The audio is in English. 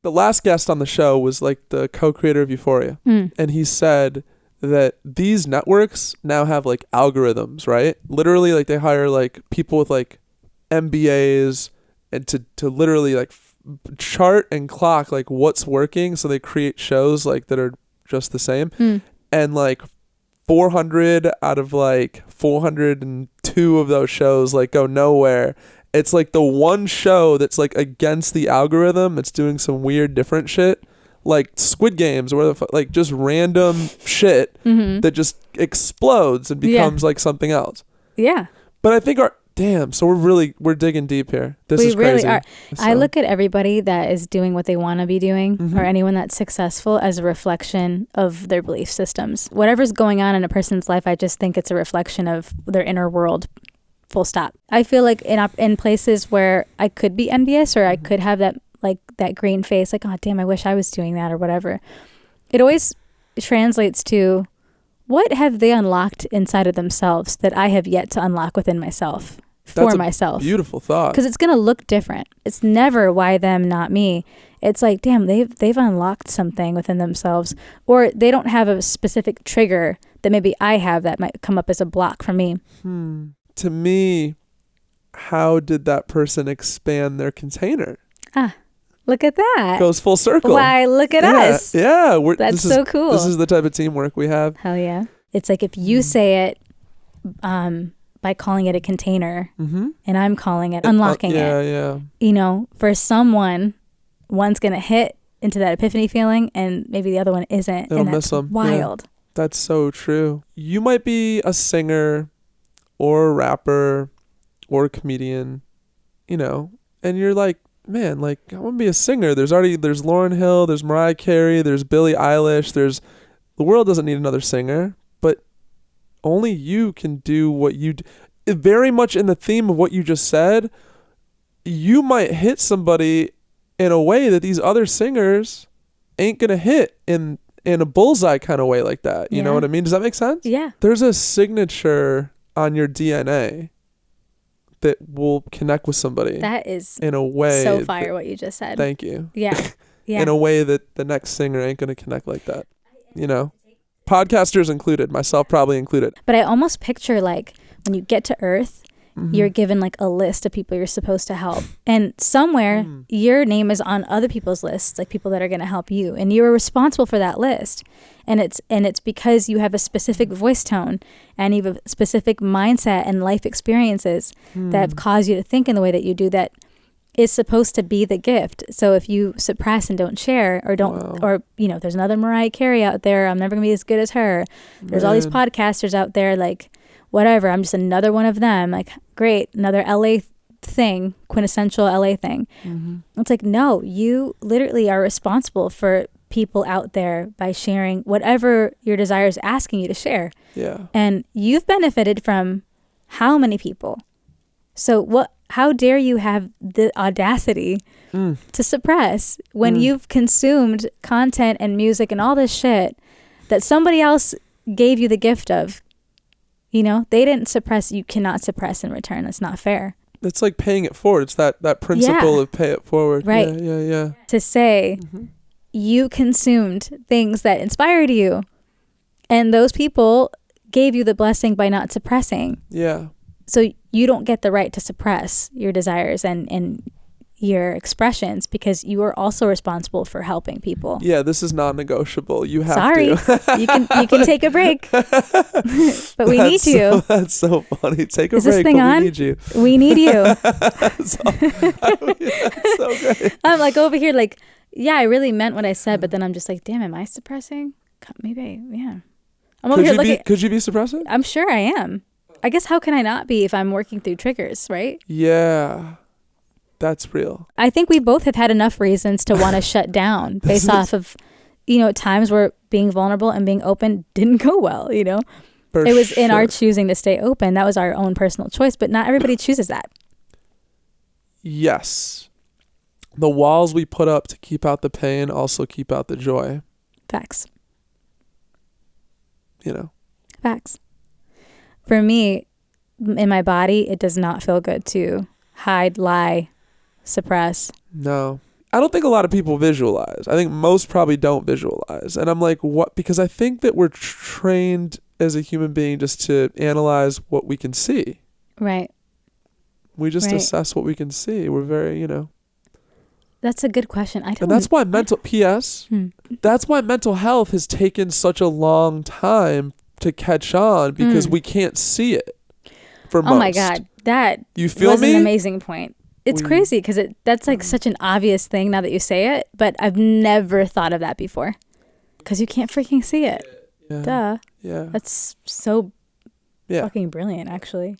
the last guest on the show was like the co-creator of Euphoria. And he said that these networks now have like algorithms, right? Literally, like they hire like people with like MBAs and to literally like chart and clock like what's working. So they create shows like that are just the same. And like 400 out of like 402 of those shows like go nowhere. It's like the one show that's like against the algorithm. It's doing some weird different shit, like Squid Games, where like just random shit that just explodes and becomes like something else. Yeah. But I think so we're digging deep here. This is crazy. Really are. So. I look at everybody that is doing what they want to be doing, or anyone that's successful, as a reflection of their belief systems. Whatever's going on in a person's life, I just think it's a reflection of their inner world. Full stop. I feel like in places where I could be envious, or I could have that green face, like, oh damn, I wish I was doing that, or whatever. It always translates to, what have they unlocked inside of themselves that I have yet to unlock within myself for myself? Beautiful thought. Because it's gonna look different. It's never why them, not me. It's like, damn, they've unlocked something within themselves, or they don't have a specific trigger that maybe I have that might come up as a block for me. To me, how did that person expand their container? Look at that. Goes full circle. Why, look at us. Yeah. That's so cool. This is the type of teamwork we have. Hell yeah. It's like if you say it by calling it a container, and I'm calling it unlocking it. Yeah. You know, for someone, one's going to hit into that epiphany feeling and maybe the other one isn't. It'll and miss them. Wild. Yeah. That's so true. You might be a singer or a rapper or a comedian, you know, and you're like, man, like, I want to be a singer. There's Lauryn Hill, there's Mariah Carey, there's Billie Eilish, the world doesn't need another singer, but only you can do what you do. Very much in the theme of what you just said, you might hit somebody in a way that these other singers ain't gonna hit in a bullseye kind of way like that. You know what I mean? Does that make sense? Yeah. There's a signature on your DNA that will connect with somebody. That is in a way so fire what you just said. Thank you. Yeah. Yeah. In a way that the next singer ain't going to connect like that. You know? Podcasters included, myself probably included. But I almost picture like when you get to Earth, you're given like a list of people you're supposed to help. And somewhere your name is on other people's lists, like people that are going to help you. And you are responsible for that list. And it's because you have a specific voice tone and you have a specific mindset and life experiences that have caused you to think in the way that you do that is supposed to be the gift. So if you suppress and don't share or don't, or, you know, there's another Mariah Carey out there, I'm never gonna be as good as her. There's all these podcasters out there, like, whatever, I'm just another one of them. Like, great, another LA thing, quintessential LA thing. It's like, no, you literally are responsible for people out there by sharing whatever your desire is asking you to share. Yeah. And you've benefited from how many people? So how dare you have the audacity to suppress when you've consumed content and music and all this shit that somebody else gave you the gift of? You know, they didn't suppress. You cannot suppress in return. That's not fair. It's like paying it forward. It's that principle of pay it forward. Right. Yeah. To say you consumed things that inspired you and those people gave you the blessing by not suppressing. Yeah. So you don't get the right to suppress your desires and your expressions because you are also responsible for helping people. Yeah, this is non-negotiable. You have to. you can take a break. But we need you. That's so funny. Take a is break, this thing but on? we need you. We need you. That's so great. I'm like over here like, yeah, I really meant what I said, but then I'm just like, damn, am I suppressing? Maybe, yeah. I'm over here looking. Could you be suppressing? I'm sure I am. I guess how can I not be if I'm working through triggers, right? Yeah. That's real. I think we both have had enough reasons to want to shut down based off of, you know, times where being vulnerable and being open didn't go well, you know? It was in our choosing to stay open. That was our own personal choice, but not everybody chooses that. Yes. The walls we put up to keep out the pain also keep out the joy. Facts. You know? Facts. For me, in my body, it does not feel good to hide, lie, suppress. No. I don't think a lot of people visualize. I think most probably don't visualize. And I'm like, what? Because I think that we're trained as a human being just to analyze what we can see. Right. We just assess what we can see. We're very, That's a good question. And that's why that's why mental health has taken such a long time to catch on, because we can't see it for most. Oh my God. That you feel was me? an amazing point. It's crazy because that's like such an obvious thing now that you say it, but I've never thought of that before because you can't freaking see it. Yeah. Duh. Yeah. That's so fucking brilliant, actually.